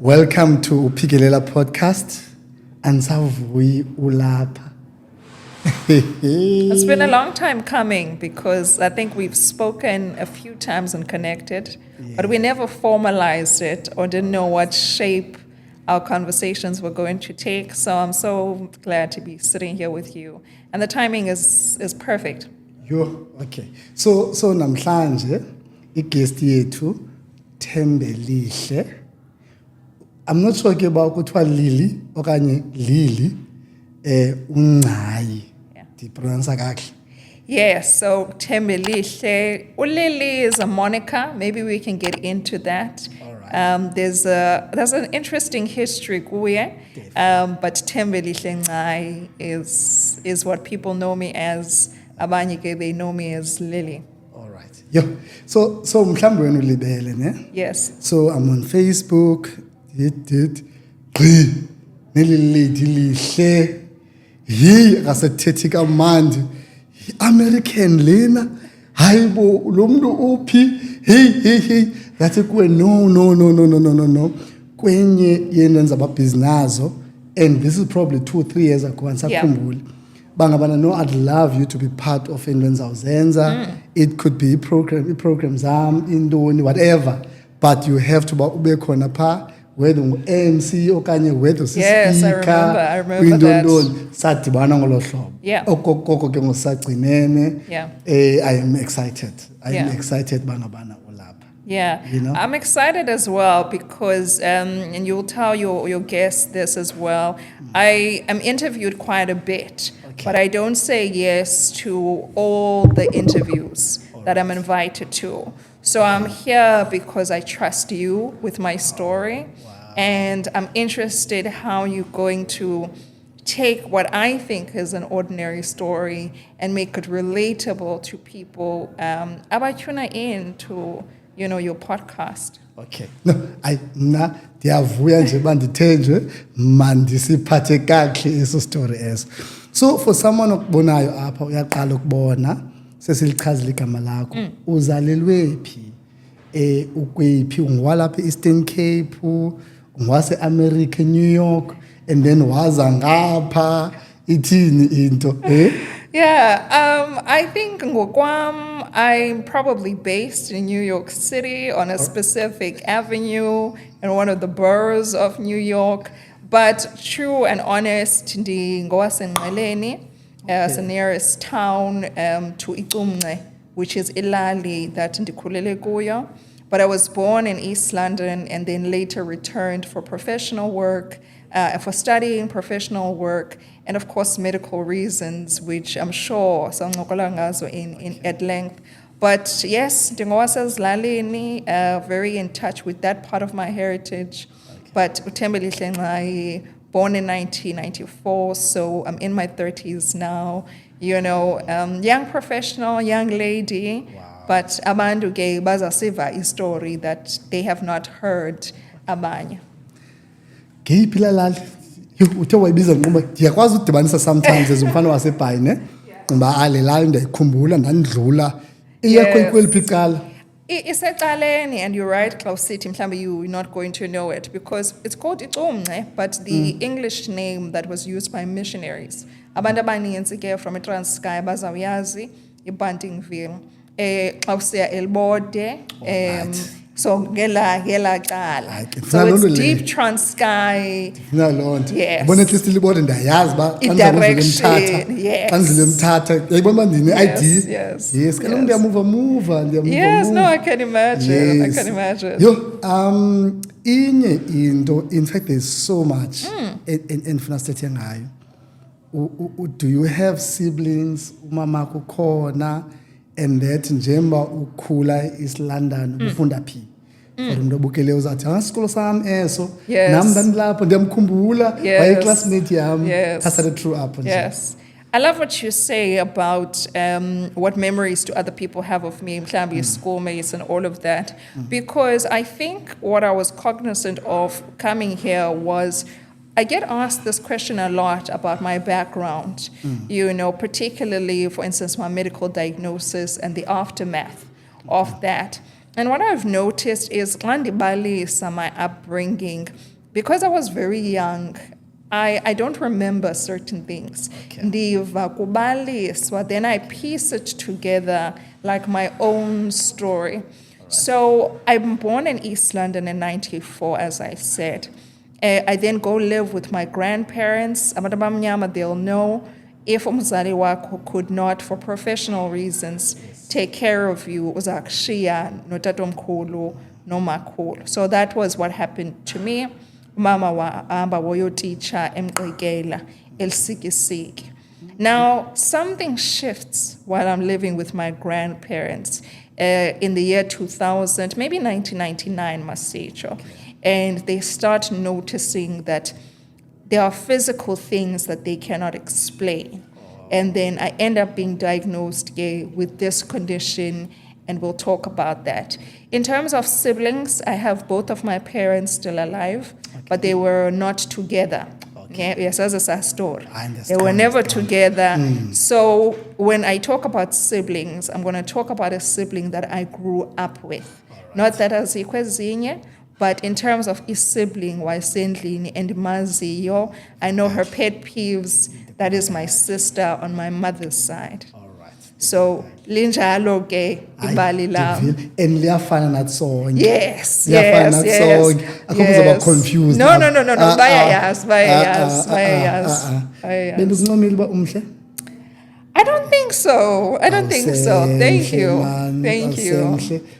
Welcome to Phikelela Podcast. Ansavuyi ulapha. It's been a long time coming because I think we've spoken a few times and connected, but we never formalized it or didn't know what shape our conversations were going to take. So I'm so glad to be sitting here with you. And the timing is perfect. Okay. So namhlanje i-guest yethu Thembelihle. I'm not sure about kuthiwa Lili okanye Lili Ngcai. Do you pronounce kahle? Yes, so Thembelihle. Ulili is a moniker. Maybe we can get into that. All right. There's an interesting history kuye, but Thembelihle Ngcai is what people know me as. Abanye ke they know me as Lily. All right. So mhlambe wena ulibele ne? Yes. So I'm on Facebook. Gqi neliledi lihle yi akasethethi kamandi American lena hayibo lo muntu uphi hey that's kuwe no kwenye yenza ababhiznazo, and this is probably 2-3 years ago ansakhumbula bangabana no, I'd love you to be part of enwenza uzenza. It could be programs indoni whatever, but you have to ube khona pha whether MC okanye whether Yes, I remember that. Sadibana ngolo hlobo. Yeah. Okoko ke ngosagcinene. Yeah. I am excited. I am excited bangabana ulapha. Yeah, You know? I'm excited as well because, and you'll tell your guests this as well, I am interviewed quite a bit, but I don't say yes to all the interviews that I'm invited to. So I'm here because I trust you with my story, and I'm interested how you're going to take what I think is an ordinary story and make it relatable to people. Abatuna into your podcast. Okay. No, mna ndiyavuya nje bandithenjwe mandisiphathe kahle eso story eso. So for someone okubonayo apha uyaqala ukubona sesilichazile igama lakho. Uzalelwe phi? Ukwephi? Ungwalapha Eastern Cape, ungwase America, New York, and then waza ngapha ithini into Yeah, I think ngokwam, I'm probably based in New York City on a specific avenue in one of the boroughs of New York. But true and honest, ngowasengqeleni, as the nearest town to Icumne, which is Ilali that ndikhulele kuyo. But I was born in East London and then later returned for professional work, for studying professional work, and of course medical reasons, which I'm sure sangokola ngazo in at length. But yes, ndingowasezilalini, very in touch with that part of my heritage. But Thembelihle Ngcai, born in 1994, so I'm in my 30s now. Young professional, young lady. Wow. But abantu ke bazasiva a story that they have not heard abanye. ngeyiphi lali uthe wayibiza nqumba ndiyakwazi udibanisa sometimes as umfana wasebhayi ne nqumba ale lali ndayikhumbula ndandidlula iyakho ikweliphi icala Isecaleni, and you're right, Klaus City, mhlambe you're not going to know it because it's called Icumne, but the English name that was used by missionaries. Abantu abaninzi ke from eTranskei bazawuyazi iBantingville. Xa usiya eLibode, so ngela cala. So it's deep Transkei. Yes. Bona at least Libode ndayazi ba Direction, yes. xa ndizile mthatha yayibona uba ndine ID. Yes. Kaloku ndiyamova Yes, no, I can imagine. Yes. I can imagine. Inye into, in fact there's so much endifuna sithethe ngayo. Do you have siblings? Umamakho ukhona? And that njengoba ukhula East London ufunda phi? For umuntu obukele uzathi isikolo sami eso nami ndandilapho ndiyamkhumbula waye classmate yami. That's the true up. Yes. I love what you say about what memories do other people have of me, mhlambe schoolmates and all of that, because I think what I was cognizant of coming here was I get asked this question a lot about my background, particularly, for instance, my medical diagnosis and the aftermath of that. And what I've noticed is Ngandibalisa, my upbringing, because I was very young, I don't remember certain things. Ndiva kubaliswa, then I piece it together like my own story. So I'm born in East London in 94, as I said. I then go live with my grandparents. Abantu abamnyama, they'll know if umzali wakho could not, for professional reasons, take care of you, uzakushiya notatomkhulu nomakhulu. So that was what happened to me. Mama wahamba woyoteacher eMgxikela elsikisiki. Now, something shifts while I'm living with my grandparents in the year 2000, maybe 1999, Masicho. And they start noticing that there are physical things that they cannot explain. And then I end up being diagnosed with this condition, and we'll talk about that. In terms of siblings, I have both of my parents still alive, but they were not together. Yes, as a story. They were never together. So when I talk about siblings, I'm going to talk about a sibling that I grew up with. Not that as ikwezinye, but in terms of a sibling, Waisendlini and Maziyo, I know her pet peeves. That is my sister on my mother's side. So linjalo ke ibali lami. And liyafana nathi sonke. Yes. Akubuza confused. No. Bayayazi. Bendukuncomile uba umhle? I don't think so. Thank you.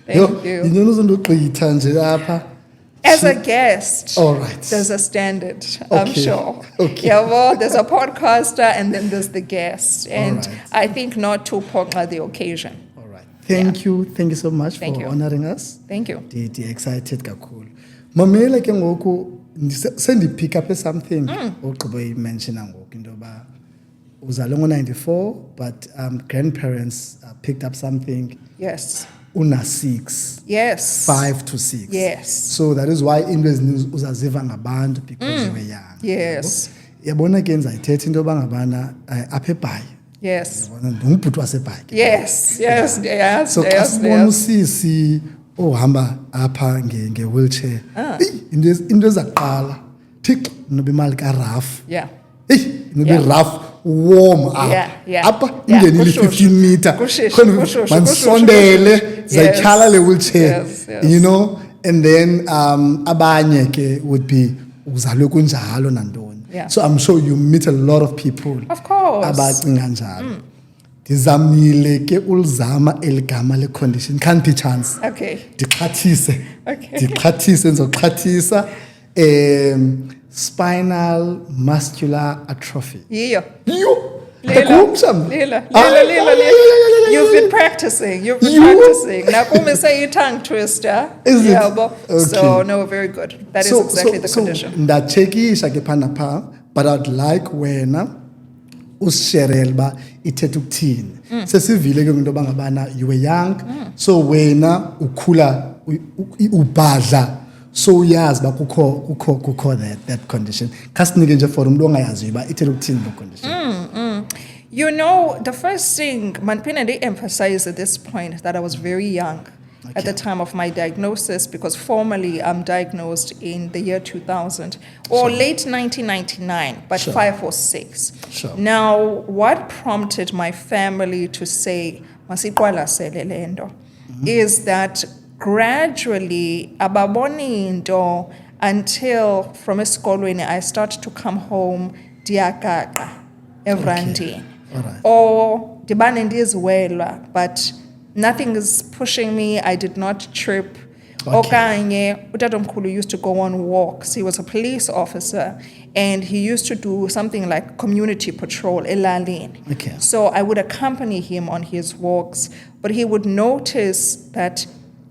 Yintoni uzondogqitha nje lapha? As a guest, all right. There's a standard, I'm sure. Okay. Yeah, well, there's a podcaster and then there's the guest. And right. I think not to ponga the occasion. All right. Thank you so much for honoring us. Thank you. Ndi excited kakhulu. Mamela ke ngoku sendipick up something ogqibo imentiona ngoku into ba uzalwe ngo-94, but grandparents picked up something. Yes. Una 6. Yes. 5 to 6. Yes. So that is why into ezininzi uzaziva ngabantu because you were young. Yes. Yabona ke ndizayithetha into yoba ngabana apha eBhayi. Yes. Ndingumbhuti waseBhayi. Yes. So xa sibona usisi ohamba apha nge-wheelchair, into ezaqala thixo noba imali karaf. Yeah. Noba iraf warm up. Apha ingenile 15 meter. Mansondele zayityhala le wheelchair. You know, and then abanye ke would be uzalwe kunjalo nantoni. So I'm sure you meet a lot of people. Of course. Abacinga njalo. Ndizamile ke ulizama eligama le condition. Can't be chance. Okay. Ndixhathise ndizoxhathisa spinal muscular atrophy. Lila. Lila. You've been practicing. Nakumi say tongue twister. Is it? Okay. So no, very good. That is exactly the condition. Ndachekisha ke phanapha, but I'd like wena usisherele ba ithetha ukuthini. Sesivile ke into bangabana you were young, so wena ukhula ubhadla. So uyazi ba kukho that condition. Kasinike nje for umuntu ongayazi ba ithetha ukuthini lo condition. You know, the first thing, Manpina, they emphasize at this point that I was very young at the time of my diagnosis, because formally I'm diagnosed in the year 2000 or late 1999, but 5 or 6. Now, what prompted my family to say, Masiqwala selelendo, is that gradually, ababoni into until from esikolweni I start to come home diagaqa evrandi. Or dibane ndiziwela, but nothing is pushing me. I did not trip. Okanye utatomkhulu used to go on walks. He was a police officer and he used to do something like community patrol elalini. So I would accompany him on his walks, but he would notice that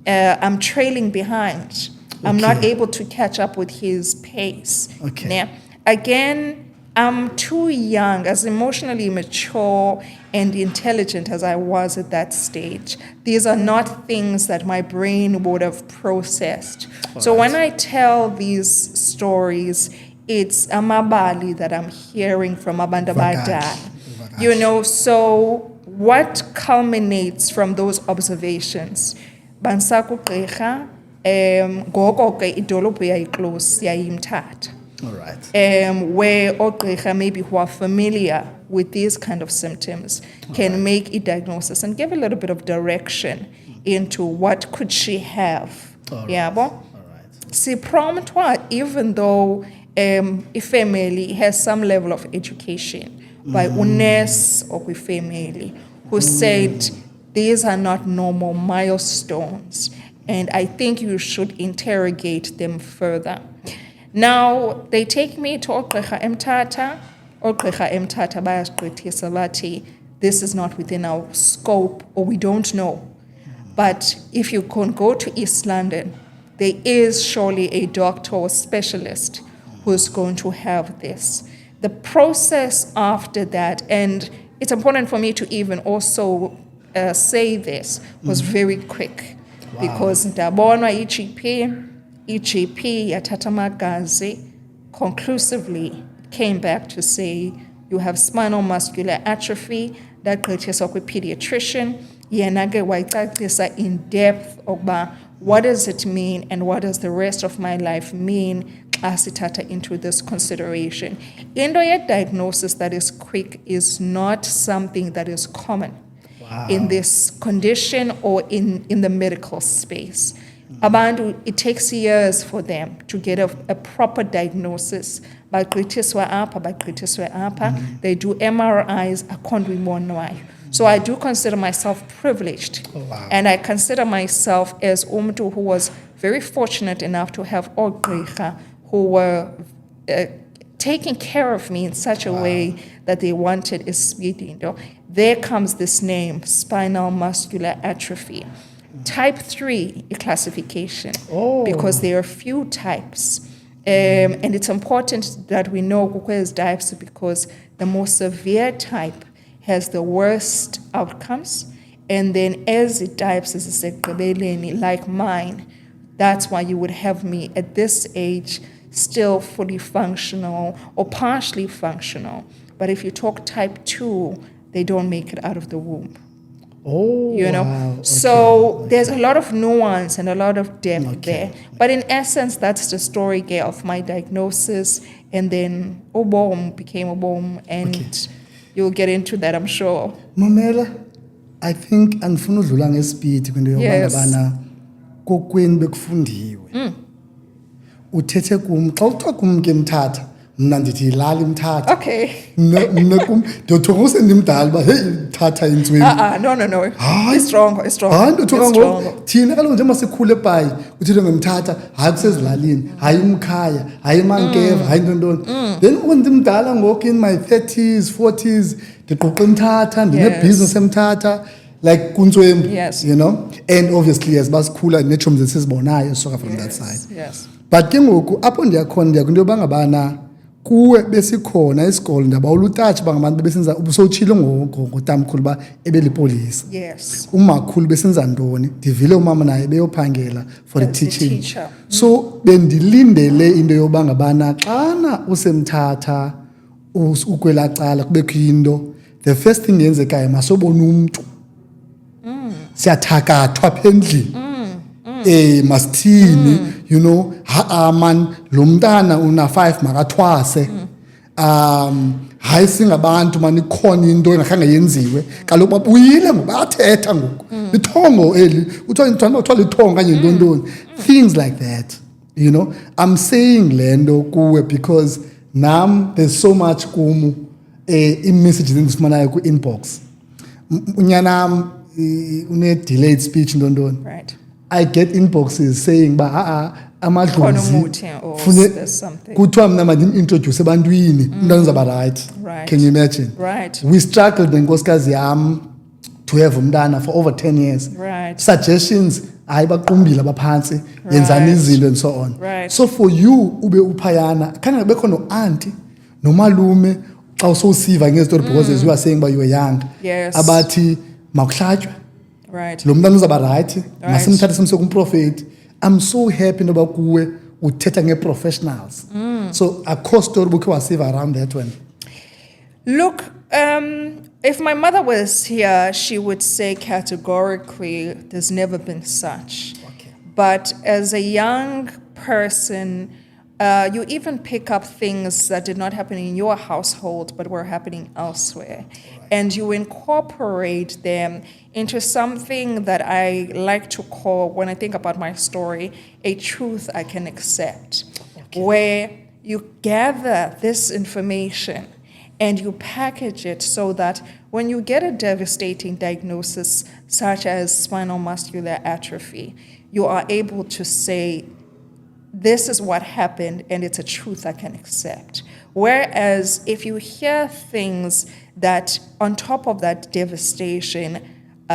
I'm trailing behind. I'm not able to catch up with his pace. Now, again, I'm too young, as emotionally mature and intelligent as I was at that stage. These are not things that my brain would have processed. So when I tell these stories, it's amabali that I'm hearing from abantu abadala. You know, so what culminates from those observations? bansakugqirha ngoko ke idolophu yayiclose yayimthatha. All right. Where ogqirha maybe who are familiar with these kind of symptoms can make a diagnosis and give a little bit of direction into what could she have. Yabo? All right. Si promptwa, even though a family has some level of education by UNES or a family who said these are not normal milestones and I think you should interrogate them further. Now, they take me to Ogqirha Mthatha. Ogqirha Mthatha bayasiqithisa bathi, this is not within our scope, or we don't know. But if you can go to East London, there is surely a doctor or specialist who's going to have this. The process after that, and it's important for me to even also say this, was very quick. Wow. Because ndabonwa EGP yathatha amagazi conclusively came back to say you have spinal muscular atrophy. Ndagqithiswa kwi-pediatrician yena ke wayicacisa in depth ukuba what does it mean and what does the rest of my life mean xa sithatha into this consideration. Into ye-diagnosis that is quick is not something that is common in this condition or in the medical space. Abantu, it takes years for them to get a proper diagnosis. Bagqithiswa apha. They do MRIs, akondwe. So I do consider myself privileged. Oh, wow. And I consider myself as umuntu who was very fortunate enough to have ogqirha who were taking care of me in such a way that they wanted a speedy. There comes this name, spinal muscular atrophy. Type 3 classification, because there are few types. And it's important that we know where's types because the more severe type has the worst outcomes. And then as it types as like mine, that's why you would have me at this age still fully functional or partially functional. But if you talk type 2, they don't make it out of the womb. Oh, you know, wow. Okay. So there's a lot of nuance and a lot of depth there. But in essence, that's the story of my diagnosis. And then Obom became Obom, and you'll get into that, I'm sure. Mamela, I think angifuna udlula ngespeed kwinto yobana kokweni bekufundiwe. Uthethe kum xa uthiwa kum ke Mthatha mna ndithi yilali Mthatha. Okay. Mna kum ndiyothoka usendimdala uba hey Mthatha intsweni. No. It's stronger. Hayi ndiyothoka ngoku thina kaloku njengoba sikhule ebhayi uthethwe ngeMthatha hayi kusezilalini hayi umkhaya hayi mankeva hayi ntoni. Then ndimdala ngoku in my 30s 40s ndiquqa eMthatha ndine-business eMthatha like kuntswembu. Yes. You know, and obviously as basikhula neetshomi zesizibonayo soka from that side. Yes. But ke ngoku apho ndiyakhona ndiyakwinto yoba ngabana kuwe besikhona isikolo ndiyabawula utatshe bangabantu besenza ubusowutshilo ngotamkhulu uba ebelipolisa. Yes. Umakhulu besenza ntoni ndivile umama naye beyophangela for the teaching. Teacher. So bendilindele into yoba ngabana xana usemthatha ukwela cala kubekho into the first thing yenzekayo masobona umntu siyathakathwa apha endlini masithini you know man lo mntana una 5 makathwase hayi singabantu manikhona into engakhange yenziwe kaloku babuyile ngobathetha ngoku lithongo eli uthiwa lithongo kanye ntontoni things like that. You know, I'm saying lendo kuwe because nam there's so much kumu i-messages endifumanayo ku-inbox unyanam une-delayed speech ntontoni. Right. I get inboxes saying ba amadlozi kuthiwa mna mandim-introduce ebantwini umntwana uzaba right. Can you imagine? Right. We struggled nenkosikazi yam to have umntana for over 10 years. Right. Suggestions hayi baqumbile abaphantsi yenzani izinto and so on. Right. So for you ube uphayana khange bekho no-auntie nomalume xa usowusiva ngezitori because you are saying uba you were young. Yes. Abathi makuhlatywe Right. lo mntana uzaba right masimthathe simse kumprofethi. I'm so happy noba kuwe uthetha nge-professionals. So akho story bukhe wasiva around that one. Look, If my mother was here, she would say categorically, there's never been such. Okay. But as a young person, you even pick up things that did not happen in your household but were happening elsewhere. Right. And you incorporate them into something that I like to call, when I think about my story, a truth I can accept. Okay. Where you gather this information and you package it so that when you get a devastating diagnosis such as spinal muscular atrophy, you are able to say, this is what happened and it's a truth I can accept. Whereas if you hear things that on top of that devastation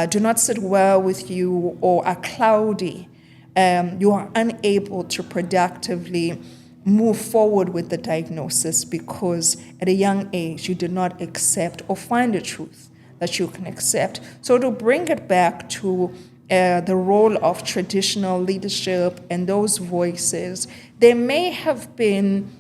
do not sit well with you or are cloudy, you are unable to productively move forward with the diagnosis because at a young age you did not accept or find a truth that you can accept. So to bring it back to the role of traditional leadership and those voices, there may have been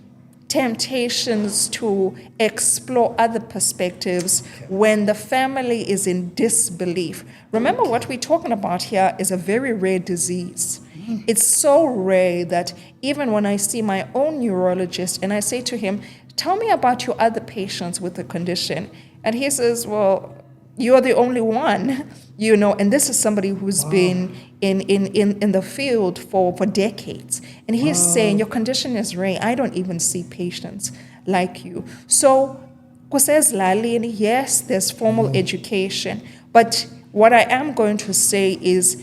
temptations to explore other perspectives when the family is in disbelief. Remember, what we're talking about here is a very rare disease. It's so rare that even when I see my own neurologist and I say to him, tell me about your other patients with the condition, and he says, well, you're the only one, and this is somebody who's been in the field for decades. And he's saying, your condition is rare. I don't even see patients like you. So, yes, there's formal education. But what I am going to say is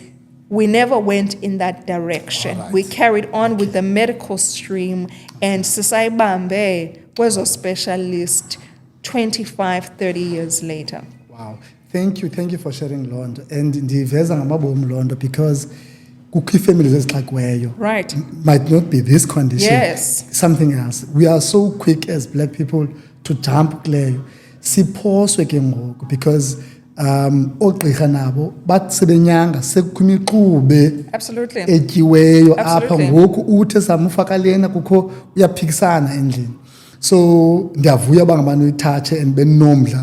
we never went in that direction. Right. We carried on with the medical stream, and Sisayibambe was a specialist 25, 30 years later. Wow. Thank you for sharing Londo. And ndiveza ngamabomu Londo because kukho families ezixakweyo. Right. Might not be this condition. Yes. Something else. We are so quick as black people to jump kuleyo. Siphoswe ke ngoku because ogqirha nabo basebenyanga sekukhumixube absolutely etyiweyo apha ngoku uthe samufaka lena kukho uyaphikisana endlini. So ndiyavuya bangabana uyithathe and benomdla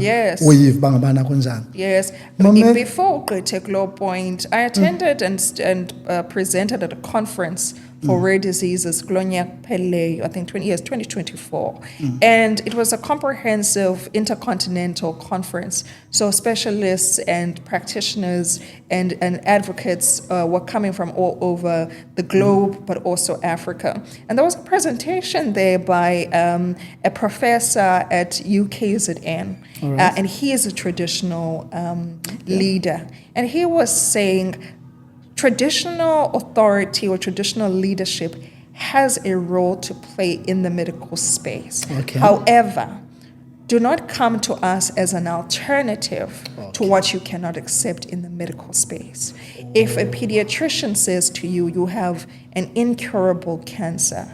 oyiva bangabana kunjani. Yes. Before ugqithe kulo point, I attended and presented at a conference for rare diseases Glonyaka Pele, I think 2024. And it was a comprehensive intercontinental conference. So specialists and practitioners and advocates were coming from all over the globe, but also Africa. And there was a presentation there by a professor at UKZN. Right. And he is a traditional leader. And he was saying, traditional authority or traditional leadership has a role to play in the medical space. Okay. However, do not come to us as an alternative to what you cannot accept in the medical space. If a pediatrician says to you, you have an incurable cancer,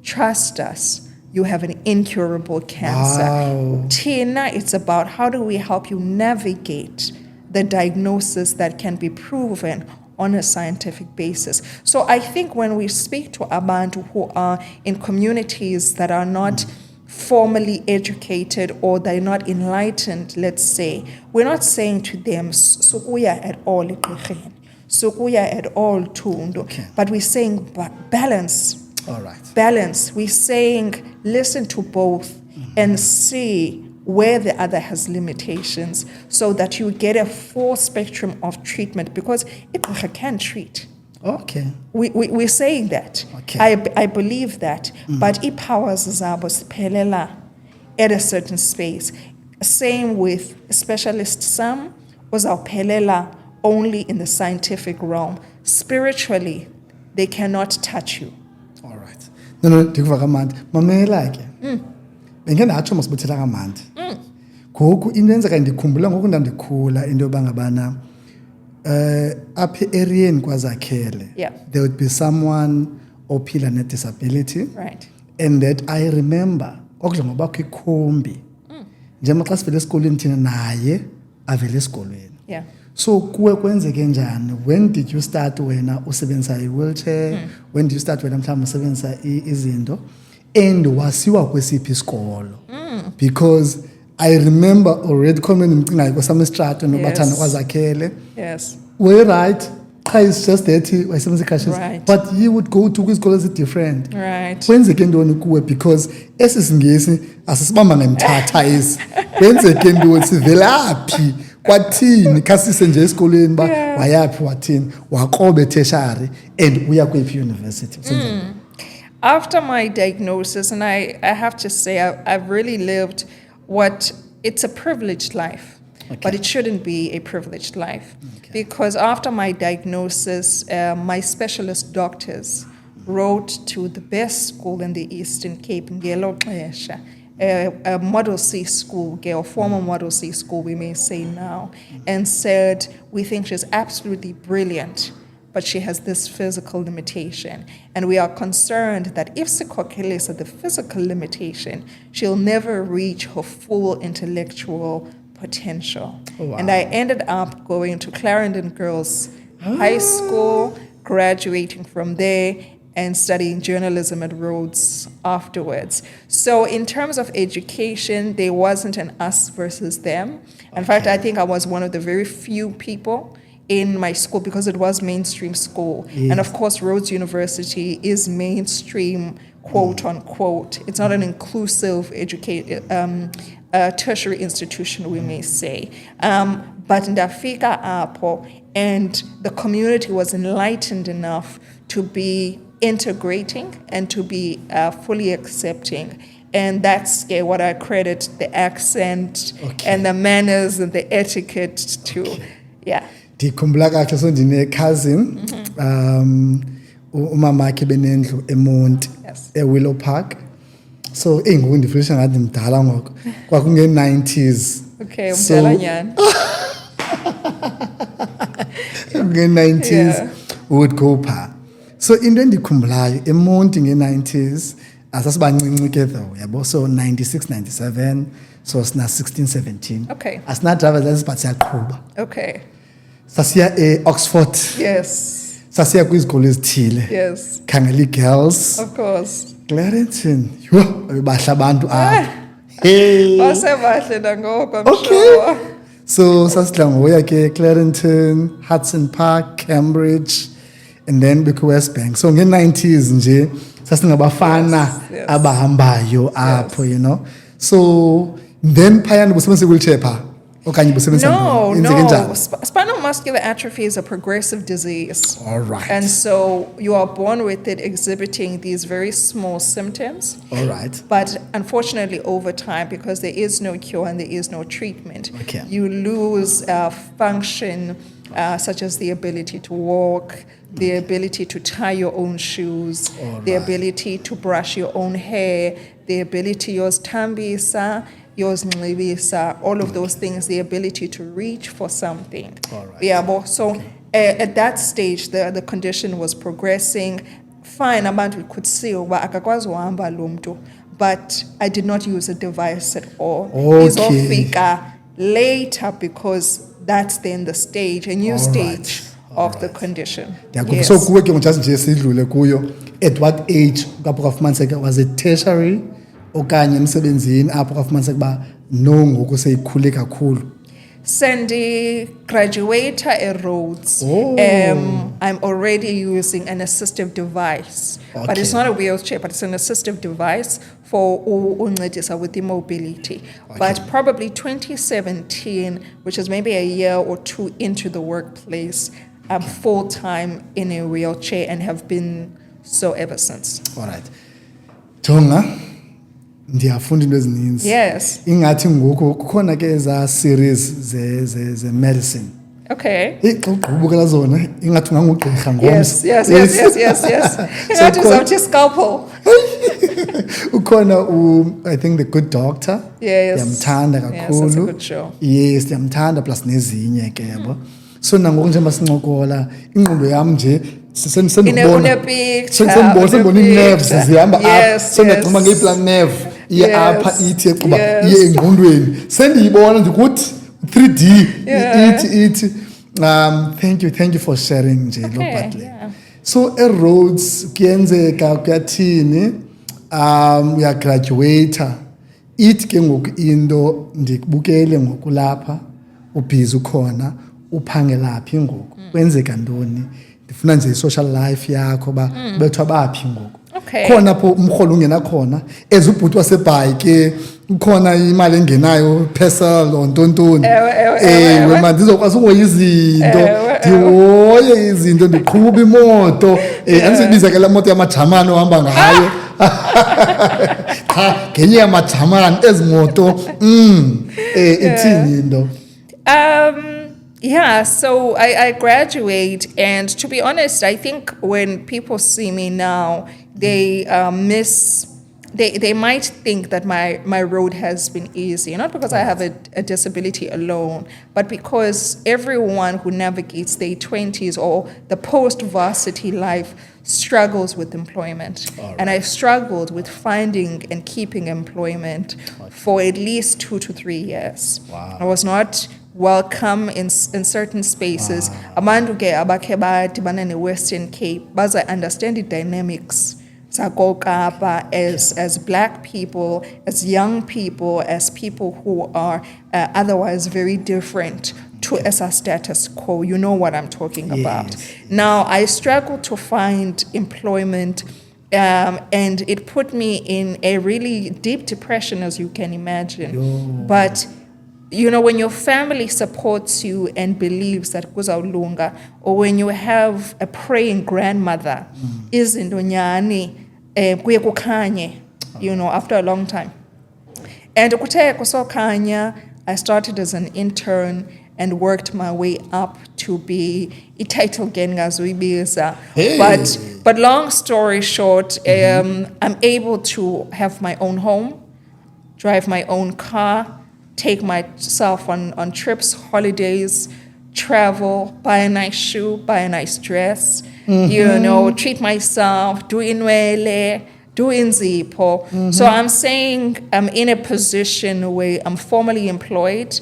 trust us, you have an incurable cancer. Wow. Tina, it's about how do we help you navigate the diagnosis that can be proven on a scientific basis. So I think when we speak to abantu who are in communities that are not formally educated or they're not enlightened, let's say, we're not saying to them, sukuya at all, sukuya at all, tundu, but we're saying balance. All right. Balance. We're saying listen to both and see where the other has limitations so that you get a full spectrum of treatment because it can treat. Okay. We're saying that. Okay. I believe that. But it powers Phikelela at a certain space. Same with specialist some was Phikelela only in the scientific realm. Spiritually, they cannot touch you. All right. No, ndikuva kamandi. Mamela ke. Bengenatsho masibuthela kamandi. Ngoku into enzeka ndikhumbula ngoku ndandikhula into yobangabana apha eariyeni kwaZakhele there would be someone ophila ne-disability, right, and that I remember okudla ngobakho ikhombi njengoba xa sivele esikolweni thina naye avele esikolweni. So kuwe kwenzeke njani? When did you start wena usebenzisa i-wheelchair? When did you start wena mhlawumbe usebenzisa izinto? And wasiwa kwesiphi isikolo? Because I remember already comment umcingayo kwasamistrato nobathana kwazakhele. Yes. We're right. Is just that Right. but he would go to his college different. Right. Kwenzeke ntoni kuwe because esisingesi asisibamba ngemthatha esi. Kwenzeke ntoni sivelaphi kwathini khasise nje esikoleni ba wayaphi wathini waqobe tertiary and uya kwephi university. After my diagnosis, and I have to say I've really lived it's a privileged life. Okay. But it shouldn't be a privileged life. Okay. Because after my diagnosis, my specialist doctors wrote to the best school in the Eastern Cape, ngelo xesha, a Model C school, a former Model C school, we may say now, and said, we think she's absolutely brilliant, but she has this physical limitation. And we are concerned that if sikhokelisa the physical limitation, she'll never reach her full intellectual potential. Oh, wow. And I ended up going to Clarendon Girls High School, graduating from there, and studying journalism at Rhodes afterwards. So in terms of education, there wasn't an us versus them. In fact, I think I was one of the very few people in my school because it was mainstream school. Yes. And of course, Rhodes University is mainstream, quote unquote. It's not an inclusive tertiary institution, we may say. But ndafika apho, and the community was enlightened enough to be integrating and to be fully accepting. And that's what I credit the accent and the manners and the etiquette to. Okay. Yeah. Ndikhumbula kahle so ndine cousin umama wakhe benendlu eMonti eWillow Park. So ngoku ndifundisha ngathi mdala ngoko kwakunge-90s. Okay, umdala nyana. Nge-90s would go pha. So into endikhumbulayo eMonti nge-90s asasibancinci ke though yabo, so 96 97, so sina 16 17. Okay. Asina driver's license but siyaqhuba. Okay. Sasiya Oxford. Yes. Sasiya kwizikolo ezithile. Yes. Khangela girls. Of course. Clarendon. Yho, bahle abantu apha. Hey. Basebahle nangoko, I'm sure. So sasidla ngoya ke Clarendon, Hudson Park, Cambridge, and then beke West Bank. So nge-90s nje sasingabafana abahambayo apho, you know. So then phayana busebenza wheelchair pha. No. Spinal muscular atrophy is a progressive disease. All right. And so you are born with it exhibiting these very small symptoms. All right. But unfortunately, over time, because there is no cure and there is no treatment, okay, you lose function such as the ability to walk, the ability to tie your own shoes, the ability to brush your own hair, the ability yozithambisa, yozingcibisa, all of those things, the ability to reach for something. All right. Yeah, so at that stage, the condition was progressing. Fine, abantu could see uba akakwazi uhamba lo mntu, but I did not use a device at all. Izofika later because that's then the stage, a new stage of the condition. Yes. So kuwe ke just nje sidlule kuyo, at what age kapho kafumaniseka, was it tertiary okanye emsebenzini apho kafumaniseka ba no ngoku seyikhule kakhulu? Sandy graduator at Rhodes. I'm already using an assistive device, but it's not a wheelchair, but it's an assistive device for uncedisa with immobility. But probably 2017, which is maybe a year or two into the workplace, I'm full-time in a wheelchair and have been so ever since. All right. Jonga, ndiyafunda into ezininzi. Yes. Ingathi ngoku kukhona ke eza series ze medicine. Okay. Ugqubukela zona ingathi ungangugqirha ngomso. Yes. Ingathi uzawuthi scalpel. Ukhona I think The Good Doctor. Yes. Ndiyamthanda kakhulu. Yes, that's a good show. Yes, ndiyamthanda plus nezinye ke yabo. So nangoku njengoba sincokola ingqondo yam nje sendibona ii-nerves zihamba apha, so ndiyagquma ngeyipla nerve iye apha ithi equba iye engqondweni, sendiyibona ndikuthi 3D ithi. Thank you for sharing nje lo Bhatle. So eRhodes kuyenzeka kuyathini uyagraduata It ke ngoku into ndikubukele ngoku lapha ubhizi ukhona uphangela phi ngoku kwenzeka ntoni ndifuna nje social life yakho ba bethwa baphi ngoku Okay. khona pho umrholo ungena khona ezubhuti wasebhayike ukhona imali engenayo personal ontontoni ewe. mandizokwazi uhoyizinto ndihoye izinto ndiqhuba imoto andizibiza ke la moto yamajamani ohamba ngayo cha ngenye yamajamani ezimoto ithini into Yeah, so I graduate, and to be honest, I think when people see me now, they they might think that my road has been easy, not because I have a disability alone, but because everyone who navigates their 20s or the post-varsity life struggles with employment. Right. And I struggled with finding and keeping employment for at least 2 to 3 years. Wow. I was not welcome in certain spaces. Abantu ke abakhe badibana ne-Western Cape baza understand the dynamics sakokapa as black people, as young people, as people who are otherwise very different to as a status quo. You know what I'm talking about. Now, I struggled to find employment, and it put me in a really deep depression, as you can imagine. But you know, when your family supports you and believes that kuzawulunga, or when you have a praying grandmother, izinto nyani kuye kukhanye, you know, after a long time. And kuthe kusokhanya, I started as an intern and worked my way up to be i-title gengazuibiza. But long story short, I'm able to have my own home, drive my own car, take myself on trips, holidays, travel, buy a nice shoe, buy a nice dress, you know, treat myself, do inwele, do inzipo. So I'm saying I'm in a position where I'm formally employed.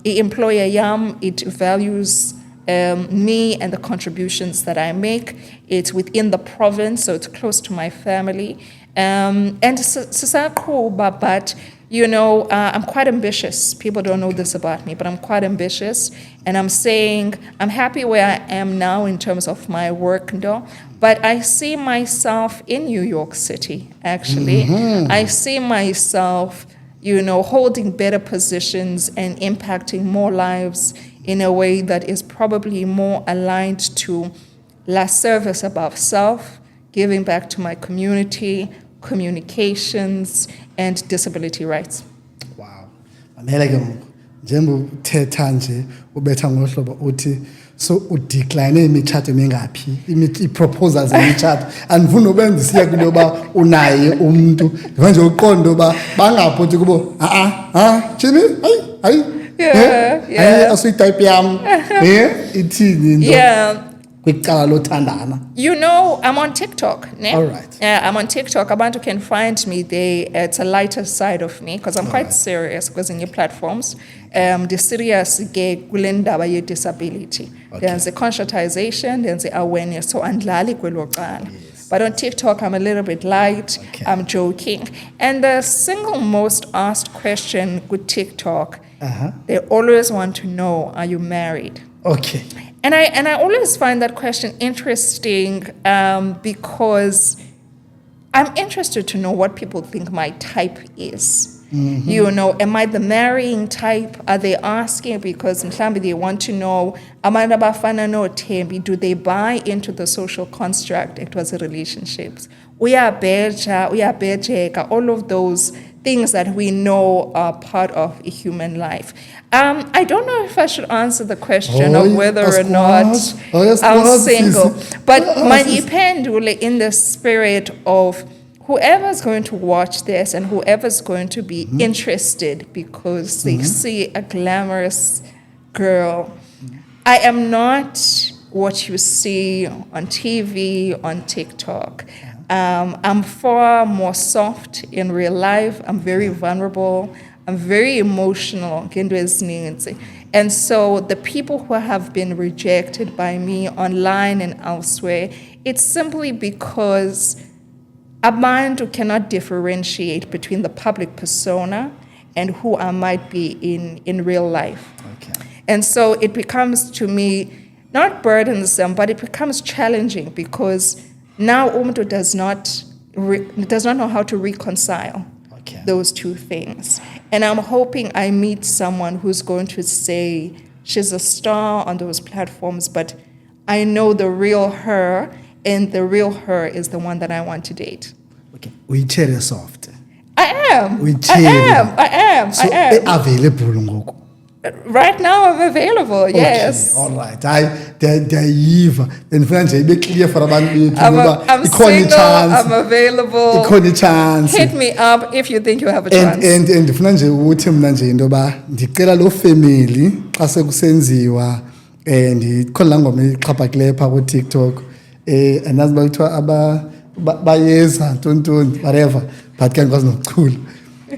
Employer yam, it values me and the contributions that I make. It's within the province, so it's close to my family. And but you know, I'm quite ambitious. People don't know this about me, but I'm quite ambitious. And I'm saying I'm happy where I am now in terms of my work, but I see myself in New York City, actually. I see myself, you know, holding better positions and impacting more lives in a way that is probably more aligned to last service above self, giving back to my community, communications, and disability rights. Wow. Mamela ke ngoku njengoba uthetha nje ubetha ngohlobo uthi so udecline imitshato emingaphi i-proposals zemitshato andifuni ubenza siya kule yoba unaye umuntu ndiva nje uqondo yoba bangaphothi kubo Jimmy hayi asuyitype yam ithini into kwicala lothandana. You know, I'm on TikTok. All right. I'm on TikTok. Abantu can find me there. It's a lighter side of me because I'm quite serious because in your platforms, the serious kulendaba ye disability. There's the conscientization, there's the awareness. So andlali kwelokala. But on TikTok, I'm a little bit light. Okay. I'm joking. And the single most asked question with TikTok, they always want to know, are you married? Okay. And I always find that question interesting because I'm interested to know what people think my type is. You know, am I the marrying type? Are they asking because in Mhlambi they want to know, Amanda Bafana no Thembi, do they buy into the social construct? It was a relationships. We are beja, all of those things that we know are part of a human life. I don't know if I should answer the question of whether or not I'm single, but manipendule in the spirit of whoever's going to watch this and whoever's going to be interested because they see a glamorous girl. I am not what you see on TV, on TikTok. I'm far more soft in real life. I'm very vulnerable. I'm very emotional. And so the people who have been rejected by me online and elsewhere, it's simply because abantu cannot differentiate between the public persona and who I might be in real life. Okay. And so it becomes, to me, not burdensome, but it becomes challenging because now umuntu does not know how to reconcile those two things. And I'm hoping I meet someone who's going to say she's a star on those platforms, but I know the real her, and the real her is the one that I want to date. Okay. We cherry soft. I am. We I am. So available ngoku. Right now I'm available, yes. Okay, all right. Ndiyayiva. Bendifuna nje ibe clear for abantu bethu ngoba I'm ikhona single, chance. I'm available. Ikhona chance. Hit me up if you think you have a chance. And ndifuna nje ukuthi mina nje into ba ndicela lo family xa sekusenziwa ndikhona la ngoma ixhaphakileyo pha ku TikTok andazi bakuthiwa bayeza tontoni whatever but ke ngikwazi nokuchula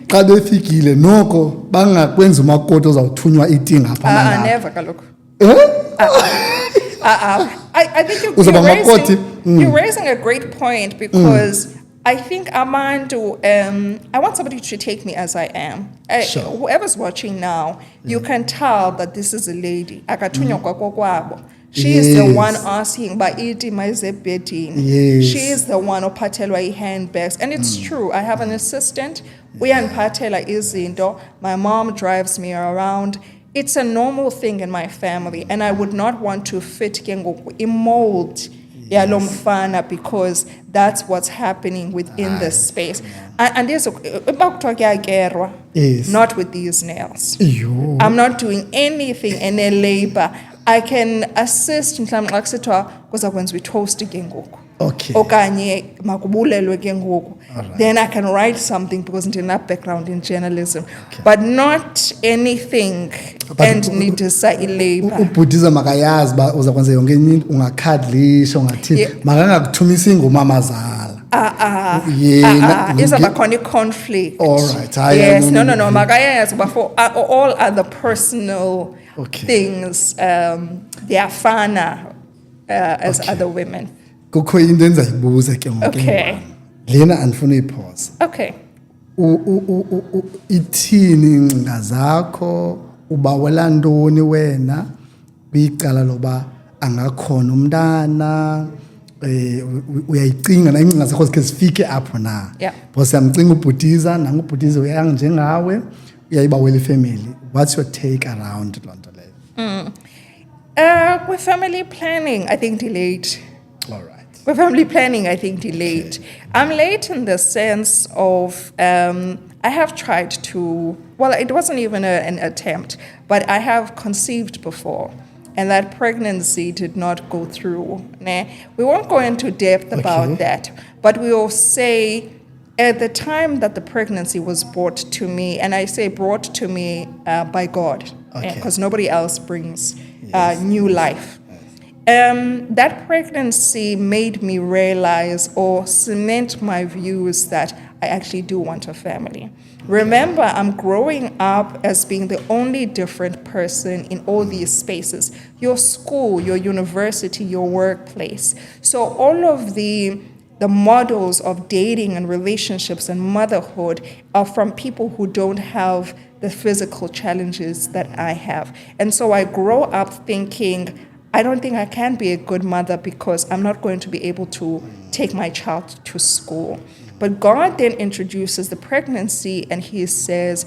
xa befikile noko bangakwenza umakoti ozawuthunywa itinga apha nalapha. Never kaloku. I think you're raising a great point because I think Amandu, I want somebody to take me as I am. Sure. Whoever's watching now, you can tell that this is a lady. Akathunywa kwakokwabo. She is the one asking by iti maizebedini. Yes. She is the one ophathelwa handbags. And it's true. I have an assistant. Uyaniphathela izinto. My mom drives me around. It's a normal thing in my family. And I would not want to fit in mold yalo mfana because that's what's happening within this space. And there's not with these nails. Iyo. I'm not doing anything in a labor. I can assist mhlawumbe xa kusithiwa kuza kwenziwa itoast ke ngoku. Okay. Okanye makubulelwe ke ngoku. Then I can write something because ndina background in journalism. Okay. But not anything and nidisa ilabor. Ubhudiza makayazi ba uza kwenza yonke into ungakhadlisha ungathini makangakuthumisa ingoma zala. Izaba khona conflict. All right. Yes, no. Makayazi but for all other personal things, they are fana as other women. Kukho into endizayibuza ke ngoku. Okay. Lena andifuna uyiphosa. Okay. Ithini ingcinga zakho ubawela ntoni wena kwicala loba angakhona umntana uyayicinga na ingcinga zakho zikhe zifike apho na. Yeah. Because siyamcinga ubhudiza nangubhudiza uyanga njengawe uyayibawela ifamily. What's your take around lonto leyo? With family planning, I think delayed. All right. With family planning, I think delayed. Okay. I'm late in the sense of I have tried to, well, it wasn't even an attempt, but I have conceived before, and that pregnancy did not go through. We won't go into depth about that, but we will say at the time that the pregnancy was brought to me, and I say brought to me by God, because nobody else brings new life. That pregnancy made me realize or cement my views that I actually do want a family. Remember, I'm growing up as being the only different person in all these spaces. Your school, your university, your workplace. So all of the models of dating and relationships and motherhood are from people who don't have the physical challenges that I have. And so I grow up thinking, I don't think I can be a good mother because I'm not going to be able to take my child to school. But God then introduces the pregnancy and he says,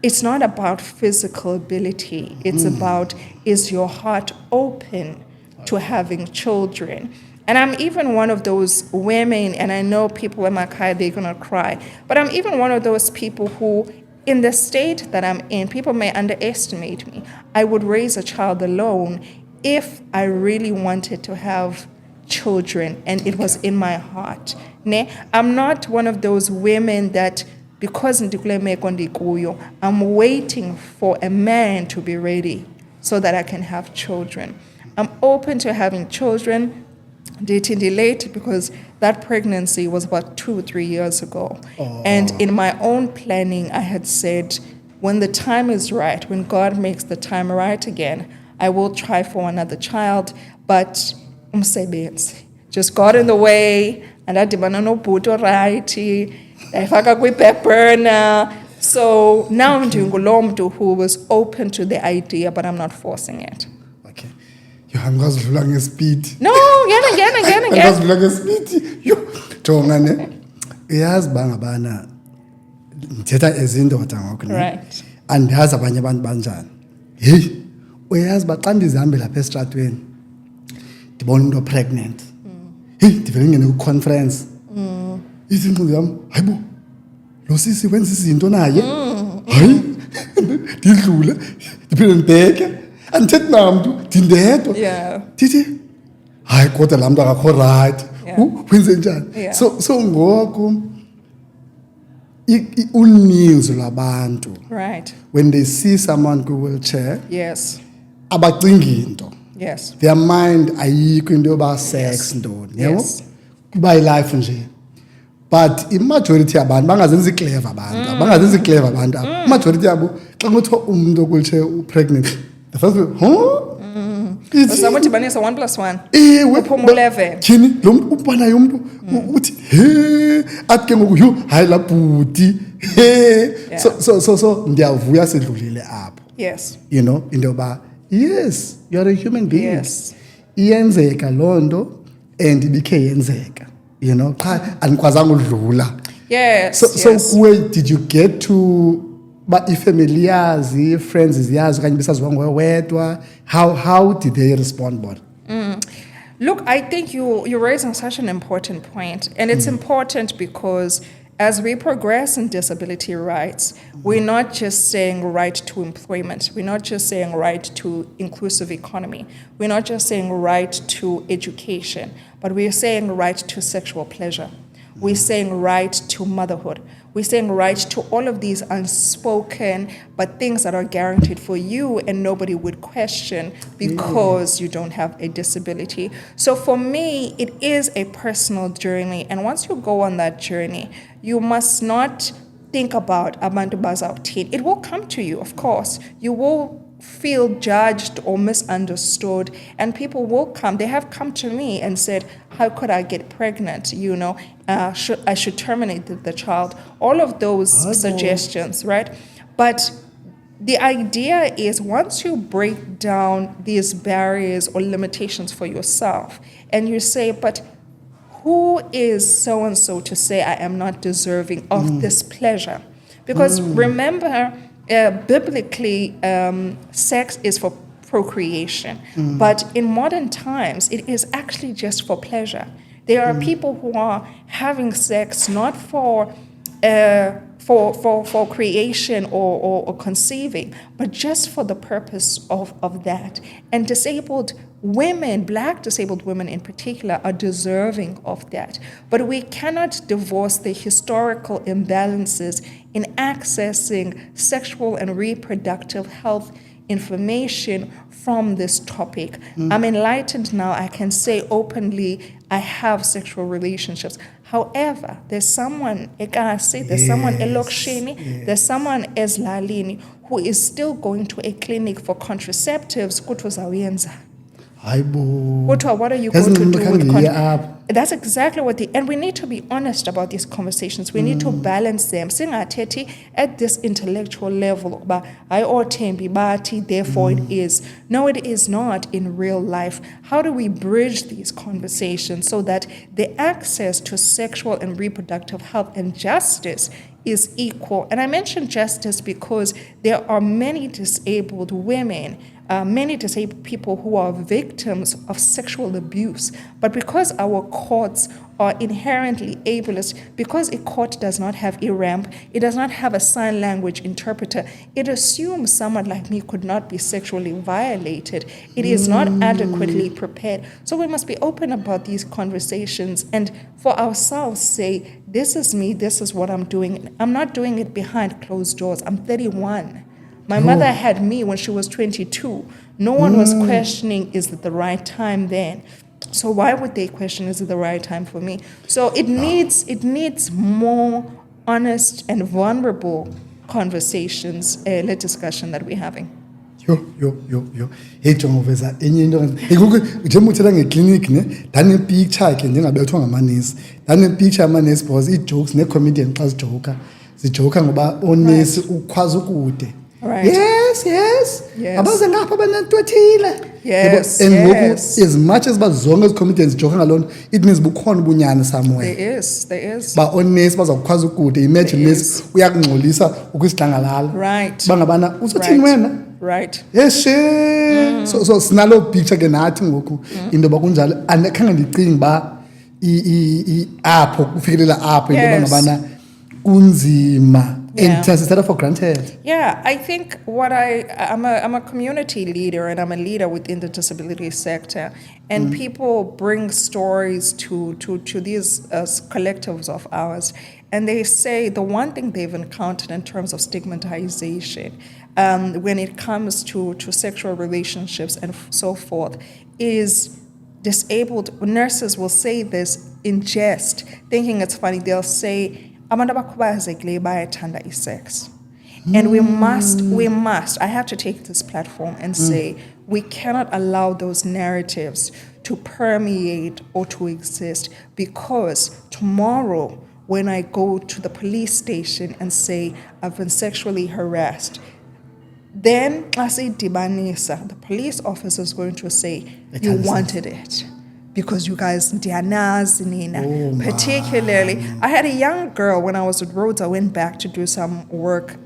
it's not about physical ability. It's about, is your heart open to having children? And I'm even one of those women, and I know people in my car, they're going to cry, but I'm even one of those people who, in the state that I'm in, people may underestimate me. I would raise a child alone if I really wanted to have children and it was in my heart. I'm not one of those women that, because I'm waiting for a man to be ready so that I can have children. I'm open to having children, dating late because that pregnancy was about 2-3 years ago. And in my own planning, I had said, when the time is right, when God makes the time right again, I will try for another child, but umsebenzi just got in the way. andadibana nobhuti orayithi ndayifaka kwi-back burner. So now ndingulo mntu who was open to the idea, but I'm not forcing it. Okay. Yo, angikazidlula ngespeed. No, ngena. Angikazidlula ngespeed. Yo, jonga ne. Uyazi bangabana ndithetha ezindoda ngoku ne. Right. Andiyazi abanye abantu banjani. Hey, uyazi baxa ndizihambe lapha esitratweni. Ndibona umuntu pregnant. Hey, ndivele ngene ku-conference. Izinto zami, hayibo. Lo sisi wenza izinto naye. Hayi. Ndidlule. Ndiphinde ndibheke. Andithethi namntu, ndindedwa. Yeah. Ndithi hayi kodwa laa mntu akakho right. Wenze njani? Yeah. So ngoku uninzi lwabantu, Right. when they see someone ku-wheelchair, Yes. abacingi into. Yes. Their mind ayikho into yoba sex ntoni, yabo? Yes. Kuba yi-life nje. But imajority yabantu bangazenzi clever abantu, bangazenzi clever abantu. Imajority yabo xa kuthiwa umuntu oku-wheelchair u-pregnant, the first one, huh? Uzama udibanisa 1 + 1. Uphuma 11. Tyhini lo mntu uba naye umntu uthi he athi ke ngoku yho hayi laa bhuti he. So ndiyavuya sidlulile apho. Yes. You know into yoba yes you are a human being. Yes. Iyenzeka loo nto and ibikhe yenzeka, you know, qha andikwazanga udlula. Yes. So Yes. kuwe did you get to ba ifamily yazi, friends ziyazi okanye besaziwa nguwe wedwa? How did they respond bona? Look, I think you're raising such an important point, and it's important because as we progress in disability rights, we're not just saying right to employment. We're not just saying right to inclusive economy. We're not just saying right to education, but we're saying right to sexual pleasure. We're saying right to motherhood. We're saying right to all of these unspoken, but things that are guaranteed for you and nobody would question because you don't have a disability. So for me, it is a personal journey. And once you go on that journey, you must not think about abantu bazawuthini. It will come to you, of course. You will feel judged or misunderstood, and people will come. They have come to me and said, how could I get pregnant? You know, I should terminate the child. All of those suggestions, right? But the idea is once you break down these barriers or limitations for yourself and you say, but who is so-and-so to say I am not deserving of this pleasure? Because remember, biblically, sex is for procreation, but in modern times, it is actually just for pleasure. There are people who are having sex not for creation or conceiving, but just for the purpose of that. And disabled women, Black disabled women in particular, are deserving of that. But we cannot divorce the historical imbalances in accessing sexual and reproductive health information from this topic. I'm enlightened now. I can say openly, I have sexual relationships. However, there's someone, there's someone elokishini, there's someone ezilalini who is still going to a clinic for contraceptives. What are you going to do with That's exactly what and we need to be honest about these conversations. We need to balance them. Singathethi at this intellectual level, but I othembi bathi, therefore it is. No, it is not in real life. How do we bridge these conversations so that the access to sexual and reproductive health and justice is equal? And I mention justice because there are many disabled women, many disabled people who are victims of sexual abuse. But because our courts are inherently ableist, because a court does not have a ramp, it does not have a sign language interpreter, it assumes someone like me could not be sexually violated. It is not adequately prepared. So we must be open about these conversations and for ourselves say, this is me, this is what I'm doing. I'm not doing it behind closed doors. I'm 31. My mother had me when she was 22. No one was questioning, is it the right time then? So why would they question, is it the right time for me? So it needs more honest and vulnerable conversations, discussion that we're having. Yo. Hey jonga uveza enye into njengoba uthetha ngeclinic ne picture ke njengabethwa ngamanesi picture yamanesi because ii-jokes nee-comedian xa zijoka ngoba onesi ukhwaza ukude. Right. Yes. Abaze ngapha banento ethile. Yes. And ngoku as much as bazonke ezi-comedians zijoka ngaloo nto, it means bukhona ubunyani somewhere. There is. Ba onesi bazawukhwaza ukude. Imagine nesi uyakungcolisa ukwisidlangalala. Right. Bangabana uzothini wena? Right. Yes, so sinalo picture ke nathi ngoku into bakunjalo andikhange ndicinge ba apho kufikelela apho into bangabana kunzima and it's for granted. Yeah, I think I'm a community leader and I'm a leader within the disability sector, and people bring stories to these collectives of ours, and they say the one thing they've encountered in terms of stigmatization when it comes to sexual relationships and so forth is disabled nurses will say this in jest, thinking it's funny. They'll say, abantu abakhubazekileyo bayathanda sex. And we must, I have to take this platform and say, we cannot allow those narratives to permeate or to exist, because tomorrow when I go to the police station and say I've been sexually harassed, then the police officer is going to say, you wanted it. Because you guys, particularly, I had a young girl when I was with Rhodes. I went back to do some work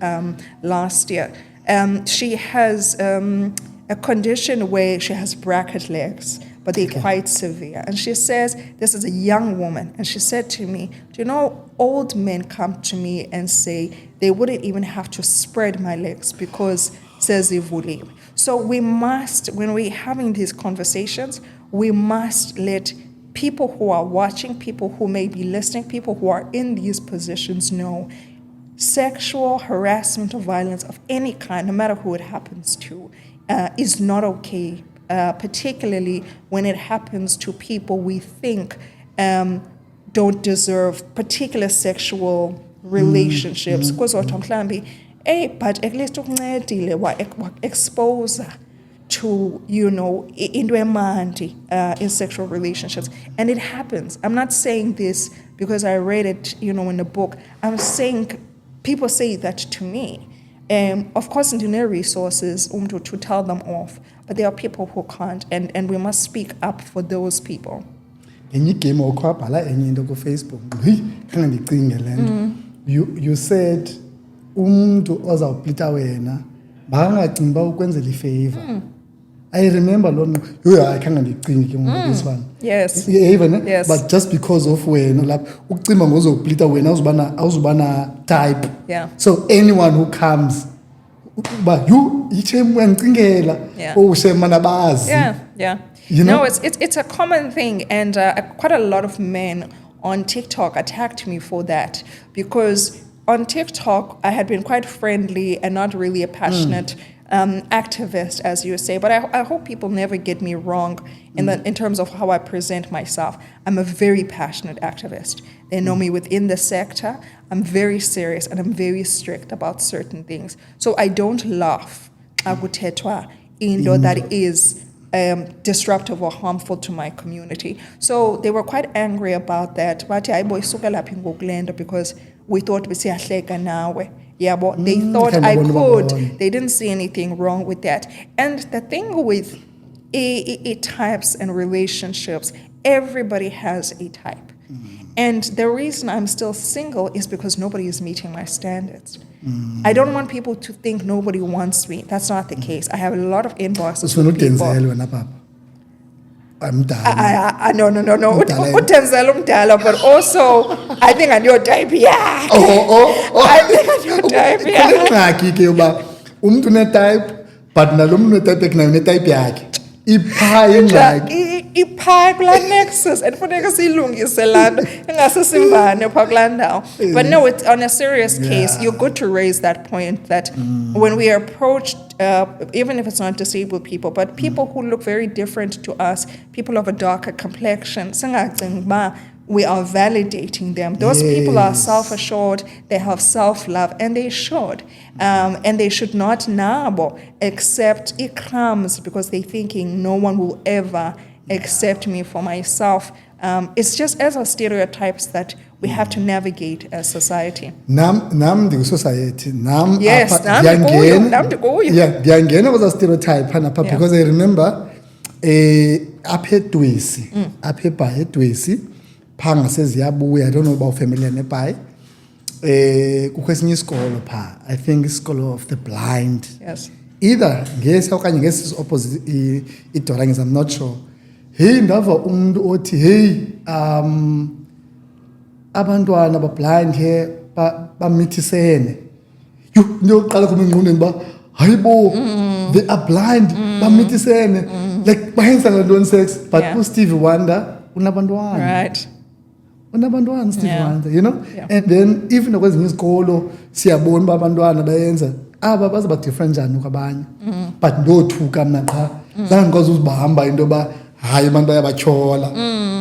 last year. She has a condition where she has bracket legs, but they're quite severe. And she says, this is a young woman, and she said to me, do you know, old men come to me and say they wouldn't even have to spread my legs because says ivuli. So we must, when we're having these conversations, we must let people who are watching, people who may be listening, people who are in these positions know sexual harassment or violence of any kind, no matter who it happens to, is not okay, particularly when it happens to people we think don't deserve particular sexual relationships. Because but at least expose to, in sexual relationships. And it happens. I'm not saying this because I read it, in the book. I'm saying people say that to me. Of course, into their resources to tell them off. But there are people who can't, and we must speak up for those people. Enye game okwabhala enye into ku Facebook. Khange ndicinge lento. You said umuntu ozawuplita wena bangacinga ba ukwenzela ifavor. I remember I can't ndicinge this one. Yes. Even yes. But just because of wena lapho ukucimba ngozoplita wena awuzubana type. Yeah. So anyone who comes but you ngicingela ushemana bazi. Yeah. No, it's a common thing, and quite a lot of men on TikTok attacked me for that, because on TikTok I had been quite friendly and not really a passionate activist, as you say. But I hope people never get me wrong in terms of how I present myself. I'm a very passionate activist. They know me within the sector. I'm very serious and I'm very strict about certain things. So I don't laugh akuthethwa into that is disruptive or harmful to my community. So they were quite angry about that. Because we thought siyahleka nawe. Yeah, but they thought I could. They didn't see anything wrong with that. And the thing with types and relationships, everybody has a type. And the reason I'm still single is because nobody is meeting my standards. I don't want people to think nobody wants me. That's not the case. I have a lot of inboxes with people. No. Utenzel umdala, but also I think on your type, yeah. I think on your type, yeah. Umuntu ne-type, but nalomuntu ne-type ne-type yakhe. Ipha kula nexus and funeka silungise lana engasesimbane pha kula ndawo. But no, it's on a serious case. You're good to raise that point that when we are approached, even if it's not disabled people, but people who look very different to us, people of a darker complexion, singacinga ba we are validating them. Those people are self-assured, they have self-love, and they should. And they should not nabo accept crumbs because they're thinking no one will ever accept me for myself. It's just as a stereotypes that we have to navigate as society. Nam the society. Yes, ndiyangena kweza stereotype phanapha because I remember apha eDwesi, apha eBhayi eDwesi, phaa ngaseziyabuya, I don't know about familiar neBhayi. Kukho esinye isikolo phaa, I think isikolo of the blind. Yes. Either ngesi okanye ngesi opposite iDorangis, I'm not sure. Hey, ndava umuntu othi hey abantwana blind here bamithisene. Ndiyoqala kuma engqondweni ba hayibo they are blind bamithisene like bayenza ngantoni sex but Stevie Wonder unabantwana. Right. Unabantwana Stevie Wonder, you know? Yeah. And then even kwezinye izikolo siyabona ba abantwana bayenza aba bazaba different njani kwabanye. But ndothuka mna qha zange ngikwazi uzibahamba into ba hayi abantu bayabatyhola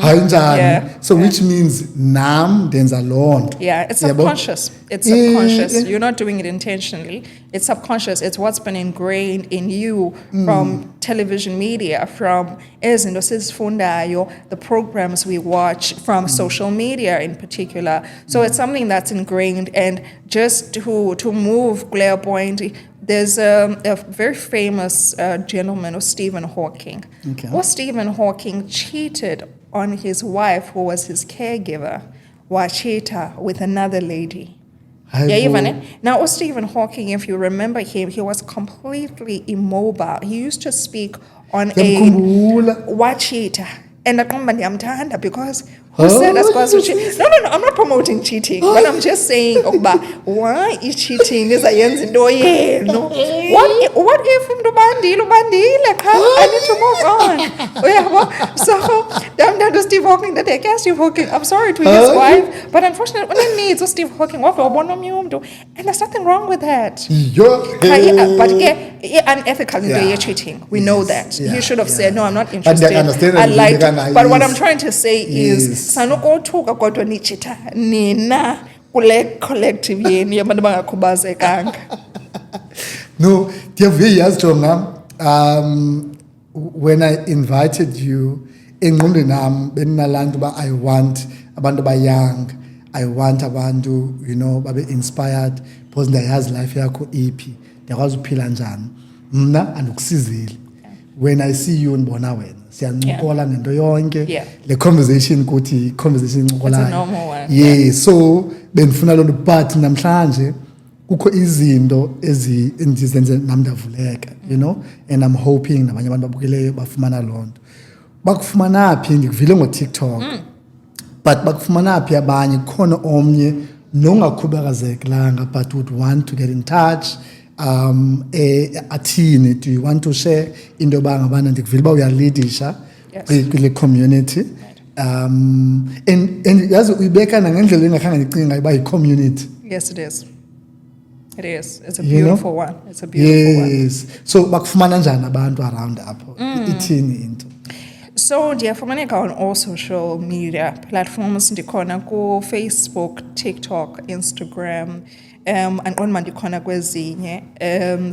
hayi njani, so which means nam ndenza loo nto. Yeah, it's subconscious. It's subconscious. You're not doing it intentionally. It's subconscious. It's what's been ingrained in you from television media, from the programs we watch, from social media in particular. So it's something that's ingrained. And just to move Claire point, there's a very famous gentleman, Stephen Hawking. Okay. Stephen Hawking cheated on his wife, who was his caregiver, wachita with another lady. Now, Stephen Hawking, if you remember him, he was completely immobile. He used to speak on a wachita. And because who said that's supposed to cheat? No, I'm not promoting cheating, but I'm just saying, why is cheating? Is a what if I need to move on? So, Steve Hawking, that I guess Steve Hawking, I'm sorry to his wife, but unfortunately, when he needs Steve Hawking, and there's nothing wrong with that. But unethical in cheating. We know that. You should have said, no, I'm not interested. I like, but what I'm trying to say is, sanokothuka kodwa nichita nina kule collective yeni yabantu bangakhubazekanga. No, ndiyavuya Jonga, when I invited you engqondweni nami beninalantu ba I want abantu ba young, I want abantu, you know, babe inspired because ndayazi life yakho iphi, ndiyakwazi uphila njani. Mna andikusizile. When I see you ndibona wena siyancokola ngento yonke le conversation kuthi conversation incokolayo. It's a normal one. Yeah, so benifuna lo but namhlanje kukho izinto endizenze nami ndavuleka, you know, and I'm hoping nabanye abantu babukeleyo bafumana lonto. Bakufumana phi ngikuvile ngo TikTok. But bakufumana phi abanye khona omnye nongakhubazekanga but would want to get in touch. Athini, do you want to share into yoba ngabana ndikuvile uba uyaleadisha kule community, and yazi uyibeka nangendlela engakhange ndicinga uba yi-community. Yes, it is. It is. It's a beautiful one. It's a beautiful one. Yes. So bakufumana njani abantu around apho? Ithini into? So ndiyafumaneka on all social media platforms. Ndikhona ku Facebook, TikTok, Instagram, and on mandikhona kwezinye.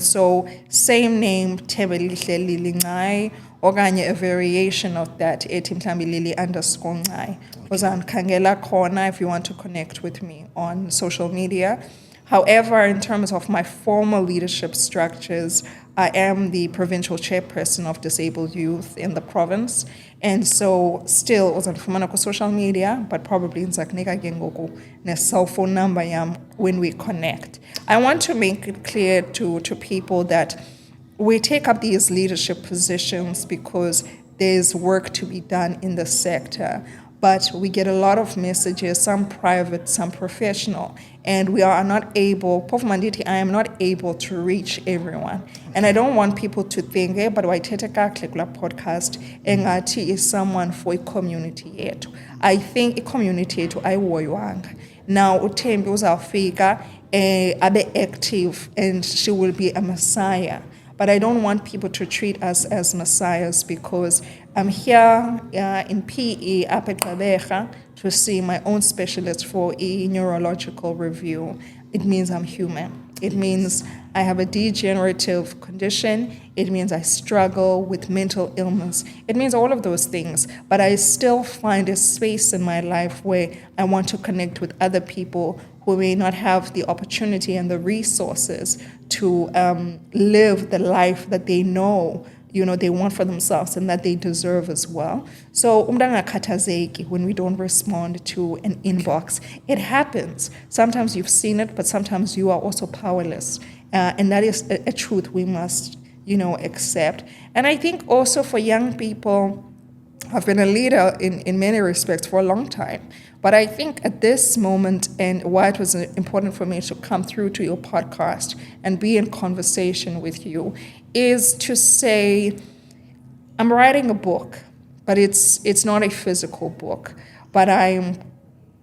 So same name, Thembelihle Ngcai, okanye a variation of that, ethi Mhlawumbi_Ngcai. Uzandikhangela khona if you want to connect with me on social media. However, in terms of my formal leadership structures, I am the provincial chairperson of disabled youth in the province. And so still uzandifumana ku social media, but probably ngizakunika ke ngoku ne cell phone number yam when we connect. I want to make it clear to people that we take up these leadership positions because there's work to be done in the sector. But we get a lot of messages, some private, some professional, and we are not able, I am not able to reach everyone. And I don't want people to think, hey, but Phikelela Podcast, engathi is someone for a community yethu. I think a community yethu ayiwoywanga. Now, uThembi uzawufika, abe active, and she will be a messiah. but I don't want people to treat us as messiahs because I'm here in PE up at Gqeberha to see my own specialist for a neurological review. It means I'm human. It means I have a degenerative condition. It means I struggle with mental illness. It means all of those things. But I still find a space in my life where I want to connect with other people who may not have the opportunity and the resources to live the life that they know they want for themselves and that they deserve as well. So when we don't respond to an inbox, it happens. Sometimes you've seen it, but sometimes you are also powerless. And that is a truth we must, accept. And I think also for young people, I've been a leader in many respects for a long time. But I think at this moment, and why it was important for me to come through to your podcast and be in conversation with you, is to say, I'm writing a book, but it's not a physical book, but I'm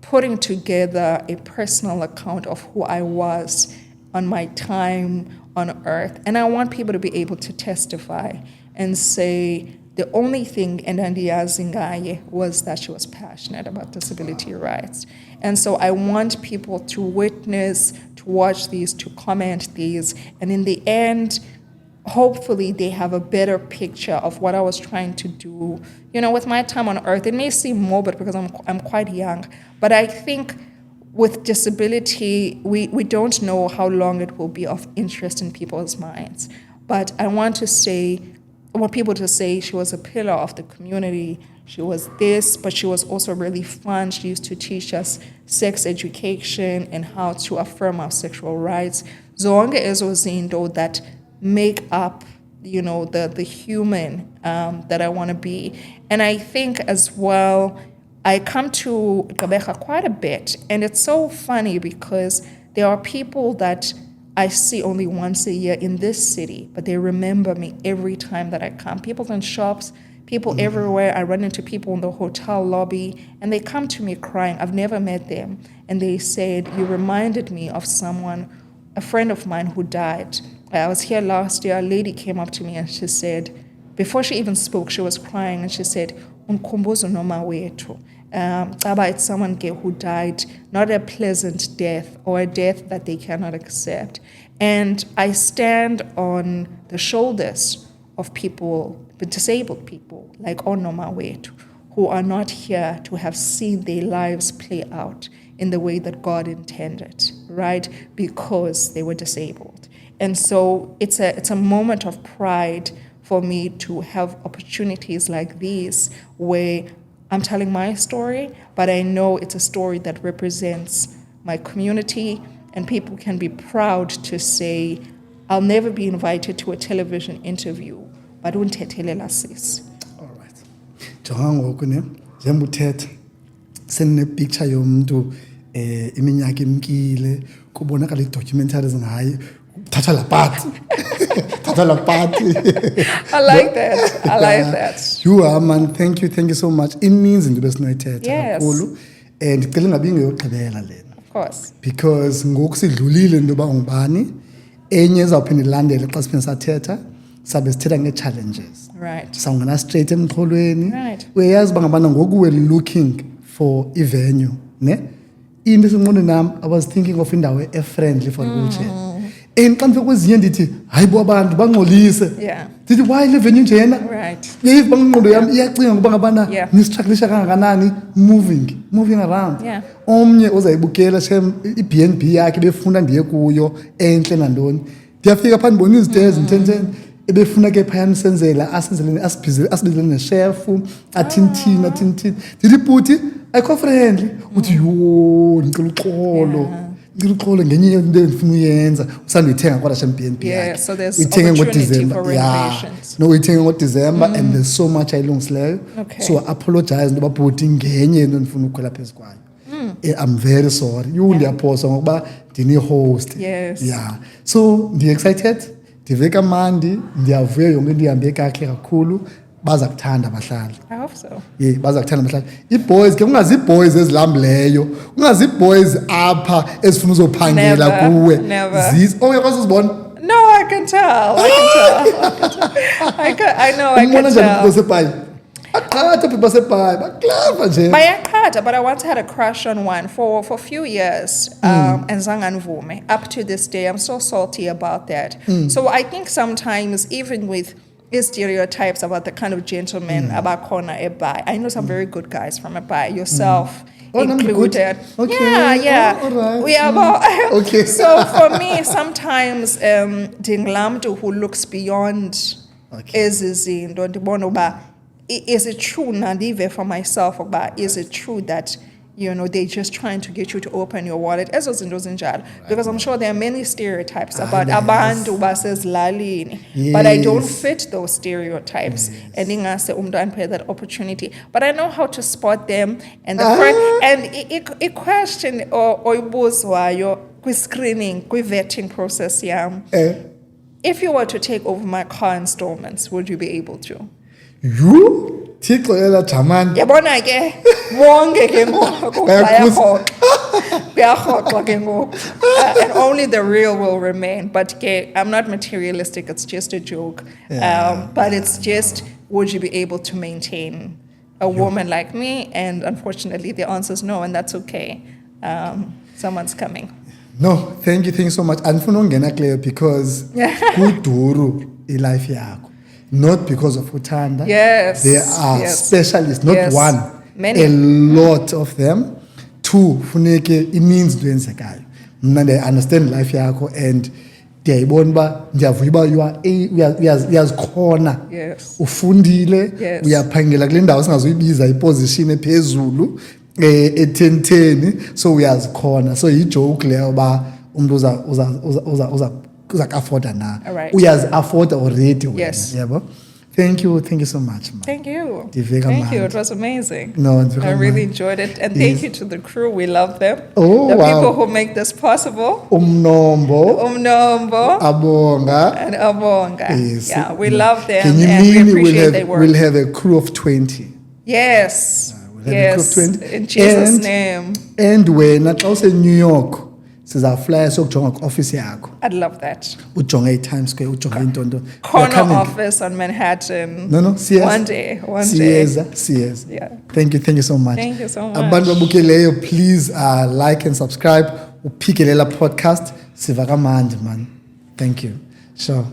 putting together a personal account of who I was on my time on earth. And I want people to be able to testify and say, the only thing endandiyazi ngaye was that she was passionate about disability rights. And so I want people to witness, to watch these, to comment these, and in the end, hopefully they have a better picture of what I was trying to do. With my time on earth, it may seem morbid because I'm quite young, but I think with disability, we don't know how long it will be of interest in people's minds. But I want people to say she was a pillar of the community. She was this, but she was also really fun. She used to teach us sex education and how to affirm our sexual rights. Zonke ezo zinto that make up, the human that I want to be. And I think as well, I come to Gqeberha quite a bit, and it's so funny because there are people that I see only once a year in this city, but they remember me every time that I come. People in shops, people everywhere. I run into people in the hotel lobby, and they come to me crying. I've never met them. And they said, you reminded me of someone, a friend of mine who died. I was here last year. A lady came up to me and she said, before she even spoke, she was crying, and she said, iinkumbuzo noma wethu. It's someone who died, not a pleasant death or a death that they cannot accept. And I stand on the shoulders of people, disabled people, like Onoma wethu, who are not here to have seen their lives play out in the way that God intended, right? Because they were disabled. And so it's a moment of pride for me to have opportunities like these where I'm telling my story, but I know it's a story that represents my community, and people can be proud to say, I'll never be invited to a television interview, but unthethelela sis. All right. Jongoku ne njengoba uthetha senine picture yomntu iminyaka imkile kubonakala i-documentaries ngaye thatha la part. Thatha la part. I like that. I like that. You are, man. Thank you so much. It means into besinoyithetha Yes. kakhulu, and ngicela ngabe ngiyogqibela lena. Of course. Because ngoku sidlulile into yoba ungubani, enye ezawuphinda ilandele xa siphinde sathetha sabe sithetha ngee-challenges. Right. Sawungena straight emxholweni. Right. Uyayazi uba ngabana ngoku we're looking for i-venue, ne? Into esengqondweni nam, I was thinking of indawo e-friendly for wheelchair. And xa ndifika kwezinye ndithi hayi bo abantu bangxolise. Yeah. Ndithi why le venue njena? Right. If bangqondo yam iyacinga ngoba ngabana Yeah. nistrugglisha kangakanani moving around. Yeah. Omnye ozayibukela shem i-B&B yakhe befuna ndiye kuyo enhle nantoni. Ndiyafika phaa ndibona izitezi mthenteni ebefuna ke phayana senzela asibizele nechef athini. Ndithi bhuti ayikho friendly. Uthi yo ngicela uxolo. Ngicela ngenye into endifuna uyenza usanduyithenga kodwa shem B&B yakhe. Yeah, so there's Uyithenga opportunity ngoDecember. for renovations. No, uyithenga ngoDecember and there's so much ayilungisileyo. Okay. So I apologize ngoba bhuti ngenye into endifuna ukukhwela phezu kwayo. I'm very sorry. Ndiyaphosa ngokuba ndini-host. Yes. Yeah. So ndi-excited, ndive kamandi, ndiyavuya yonke into ihambe kakuhle kakhulu. Baza kuthanda abahlali. I hope so. Yeah, baza kuthanda abahlali. I-boys ke kungazi-boys ezilambileyo. Kungazi-boys apha ezifuna uzophangela Never, kuwe. never. Uyakwazi uzibona? No, I can tell. I know I can tell. But I once had a crush on one for a few years, and zanganvume. Up to this day, I'm so salty about that. So I think sometimes, even with stereotypes about the kind of gentleman about corner ebai, I know some very good guys from ebai, yourself included. Okay. Yeah. All right. We are about. Okay. So for me, sometimes dinglamdu who looks beyond is it true, Nadive, for myself, about is it true that they're just trying to get you to open your wallet? Because I'm sure there are many stereotypes about abantu basezilalini, but I don't fit those stereotypes. And pay that opportunity. But I know how to spot them. And a question or screening, vetting process. If you were to take over my car installments, would you be able to? You? Phikelela jamani. Yabona ke wonke ke ngoku bayarhoxa ke ngoku. And only the real will remain. But I'm not materialistic, it's just a joke. But it's just, would you be able to maintain a woman like me? And unfortunately the answer is no, and that's okay. Someone's coming. No, thank you so much. Andifuna ungena clear because kuduru ilife yakho. Not because of uthanda. Yes. There are specialists, not one. Many. A lot of them. Two, funeke means doenzekayo. Mna I understand life yakho and ndiyayibona uba ndiyavuya uba uyazikhona. Yes. Ufundile, yes. Uyaphangela kule ndawo singazoyibiza iposition ephezulu ethentheni, so uyazikhona. So yijoke leyo uba umuntu uza afforda na. Uyazi-afforda already. Yes. Yebo. Thank you so much, man. Thank you. Thank you. It was amazing. No, I really enjoyed it. And thank you to the crew. We love them. Oh, the wow. people who make this possible. Mnombo. Abonga. And Abonga. Yes. Yeah, we love them Can you and mean we appreciate their work. We'll have a crew of 20. Yes. We'll have a crew of 20. In Jesus' name. And when I was in New York, sizafly sokujonga ku-office yakho. I'd love that. Ujonge i-Times Square, ujonge intonto. Corner office on Manhattan. No, siyeza. One day. Siyeza. Yeah. Thank you so much. Thank you so much. Abantu babukeleyo, please like and subscribe. Phikelela Podcast. Siva kamandi, man. Thank you. Sure.